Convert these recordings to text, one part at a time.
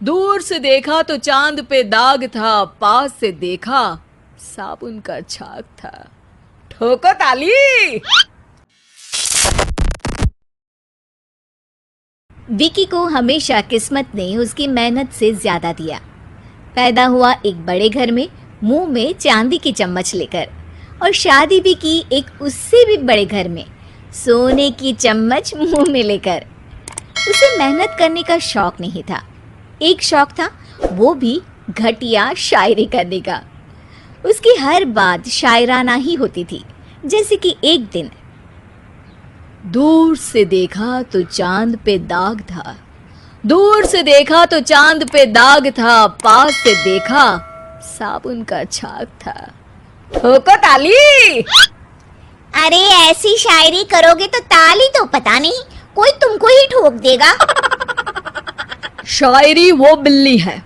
दूर से देखा तो चांद पे दाग था, पास से देखा साबुन का छाग था। ठोको ताली। विकी को हमेशा किस्मत ने उसकी मेहनत से ज्यादा दिया। पैदा हुआ एक बड़े घर में, मुंह में चांदी की चम्मच लेकर, और शादी भी की एक उससे भी बड़े घर में, सोने की चम्मच मुंह में लेकर। उसे मेहनत करने का शौक नहीं था। एक शौक था, वो भी घटिया शायरी करने का। उसकी हर बात शायराना ही होती थी। जैसे कि एक दिन, दूर से देखा तो चांद पे दाग था, दूर से देखा तो चांद पे दाग था, पास से देखा साबुन का छाग था। ठोको ताली। अरे ऐसी शायरी करोगे तो ताली तो पता नहीं, कोई तुमको ही ठोक देगा। शायरी वो बिल्ली है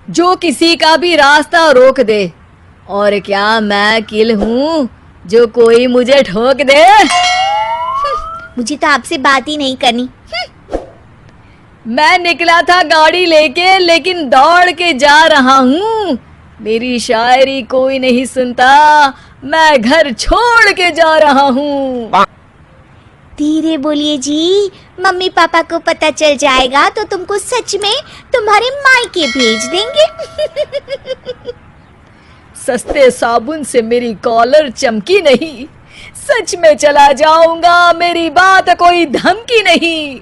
जो किसी का भी रास्ता रोक दे, और क्या मैं किल हूँ जो कोई मुझे ठोक दे। मुझे तो आपसे बात ही नहीं करनी। मैं निकला था गाड़ी लेके, लेकिन दौड़ के जा रहा हूँ। मेरी शायरी कोई नहीं सुनता, मैं घर छोड़ के जा रहा हूँ। धीरे बोलिए जी, मम्मी पापा को पता चल जाएगा तो तुमको सच में तुम्हारे मायके भेज देंगे। सस्ते साबुन से मेरी कॉलर चमकी नहीं, सच में चला जाऊंगा, मेरी बात कोई धमकी नहीं।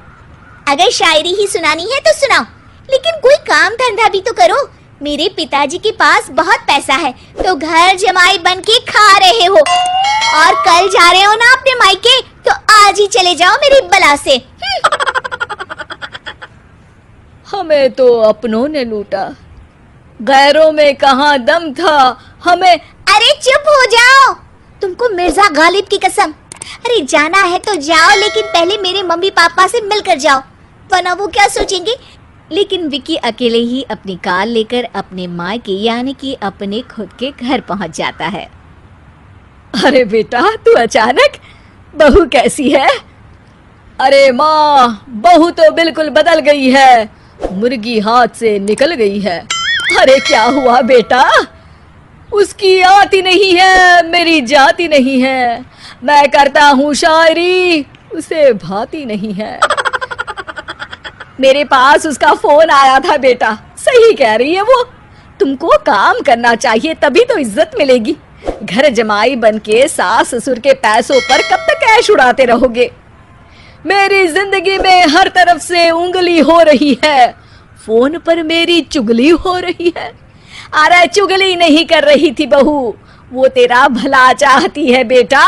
अगर शायरी ही सुनानी है तो सुनाओ, लेकिन कोई काम धंधा भी तो करो। मेरे पिताजी के पास बहुत पैसा है, तो घर जमाई बन के खा रहे हो, और कल जा रहे हो ना अपने मायके, तो आज ही चले जाओ मेरी बला से। हमें तो अपनों ने लूटा, गैरों में कहाँ दम था हमें। अरे चुप हो जाओ, तुमको मिर्जा गालिब की कसम। अरे जाना है तो जाओ, लेकिन पहले मेरे मम्मी पापा से मिलकर जाओ, वरना वो क्या सोचेंगे। लेकिन विकी अकेले ही अपनी कार लेकर अपने मायके यानी कि अपने खुद के घर पहुंच जाता है। अरे बेटा, तू अचानक, बहू कैसी है? अरे माँ, बहू तो बिल्कुल बदल गई है, मुर्गी हाथ से निकल गई है। अरे क्या हुआ बेटा? उसकी आती नहीं है, मेरी जाती नहीं है, मैं करता हूँ शायरी, उसे भाती नहीं है। मेरे पास उसका फोन आया था बेटा, सही कह रही है वो, तुमको काम करना चाहिए तभी तो इज्जत मिलेगी। घर जमाई बनके सास ससुर के पैसों पर कब तक ऐश उड़ाते रहोगे? मेरी जिंदगी में हर तरफ से उंगली हो रही है, फोन पर मेरी चुगली हो रही है। अरे चुगली नहीं कर रही थी बहू, वो तेरा भला चाहती है बेटा।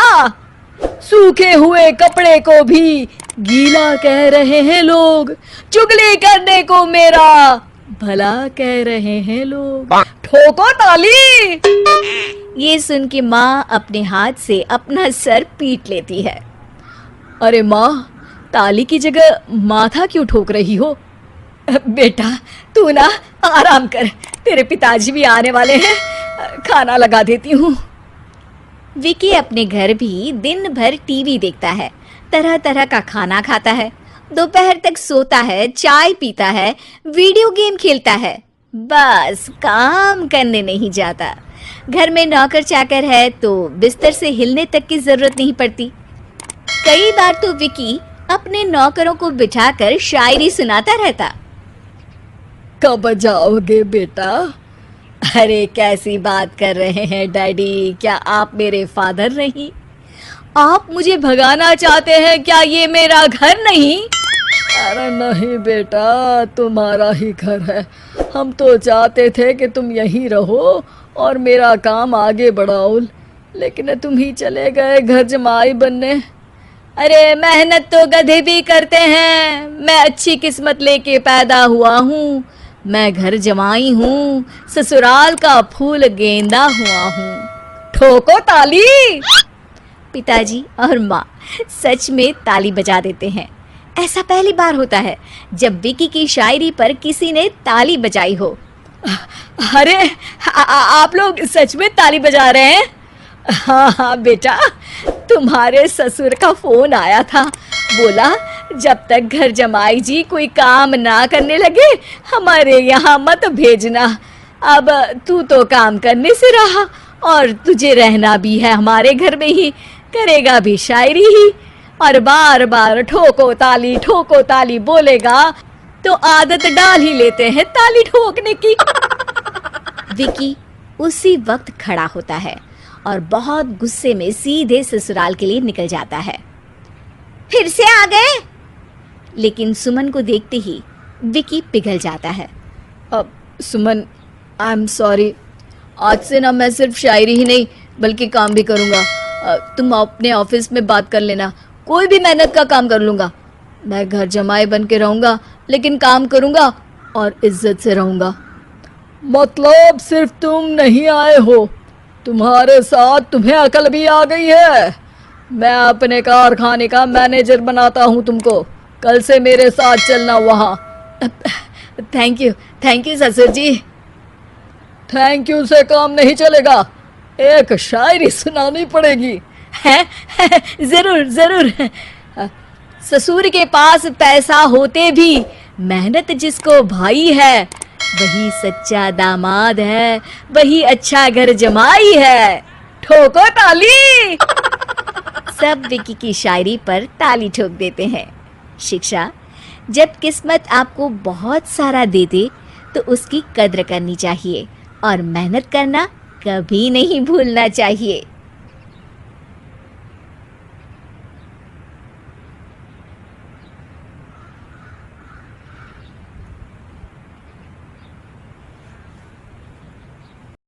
सूखे हुए कपड़े को भी गीला कह रहे हैं लोग, चुगली करने को मेरा भला कह रहे हैं लोग। ठोको ताली। ये सुन के माँ अपने हाथ से अपना सर पीट लेती है। अरे माँ, ताली की जगह माथा क्यों ठोक रही हो? बेटा तू ना आराम कर, तेरे पिताजी भी आने वाले हैं, खाना लगा देती हूँ। विकी अपने घर भी दिन भर टीवी देखता है, तरह तरह का खाना खाता है, दोपहर तक सोता है, चाय पीता है, वीडियो गेम खेलता है, बस काम करने नहीं जाता। घर में नौकर चाकर है तो बिस्तर से हिलने तक की जरूरत नहीं पड़ती। कई बार तो विकी अपने नौकरों को बिठाकर शायरी सुनाता रहता। कब जाओगे बेटा? अरे कैसी बात कर रहे हैं डैडी, क्या आप मेरे फादर नहीं? आप मुझे भगाना चाहते हैं क्या? ये मेरा घर नहीं। अरे नहीं बेटा, तुम्हारा ही घर है, हम तो चाहते थे कि तुम यहीं रहो और मेरा काम आगे बढ़ाओ, लेकिन तुम ही चले गए घर जमाई बनने। अरे मेहनत तो गधे भी करते हैं, मैं अच्छी किस्मत लेके पैदा हुआ हूँ, मैं घर जमाई हूँ, ससुराल का फूल गेंदा हुआ हूँ। ठोको ताली। पिताजी और माँ सच में ताली बजा देते हैं। ऐसा पहली बार होता है जब विकी की शायरी पर किसी ने ताली बजाई हो। अरे आप लोग सच में ताली बजा रहे हैं? हाँ हाँ बेटा, तुम्हारे ससुर का फोन आया था, बोला जब तक घर जमाई जी कोई काम ना करने लगे हमारे यहाँ मत भेजना। अब तू तो काम करने से रहा और तुझे रहना भी है हमारे घर में ही, करेगा भी शायरी ही, और बार बार ठोको ताली बोलेगा तो आदत डाल ही लेते हैं ताली ठोकने की। विकी उसी वक्त खड़ा होता है और बहुत गुस्से में सीधे ससुराल के लिए निकल जाता है। फिर से आ गए? लेकिन सुमन को देखते ही विकी पिघल जाता है। अब सुमन, आई एम सॉरी, आज से ना मैं सिर्फ शायरी ही नहीं बल्कि काम भी करूँगा। तुम अपने ऑफिस में बात कर लेना, कोई भी मेहनत का काम कर लूँगा। मैं घर जमाई बन के रहूँगा लेकिन काम करूँगा और इज्जत से रहूँगा। मतलब सिर्फ तुम नहीं आए हो, तुम्हारे साथ तुम्हें अकल भी आ गई है। मैं अपने कारखाने का मैनेजर बनाता हूँ तुमको, कल से मेरे साथ चलना वहाँ। थैंक यू ससुर जी। थैंक यू से काम नहीं चलेगा, एक शायरी सुनानी पड़ेगी। है? जरूर। ससुर के पास पैसा होते भी मेहनत जिसको भाई है वही सच्चा दामाद है, वही अच्छा घर जमाई है। ठोको ताली। सब विकी की शायरी पर ताली ठोक देते हैं। शिक्षा: जब किस्मत आपको बहुत सारा दे दे तो उसकी कद्र करनी चाहिए और मेहनत करना कभी नहीं भूलना चाहिए।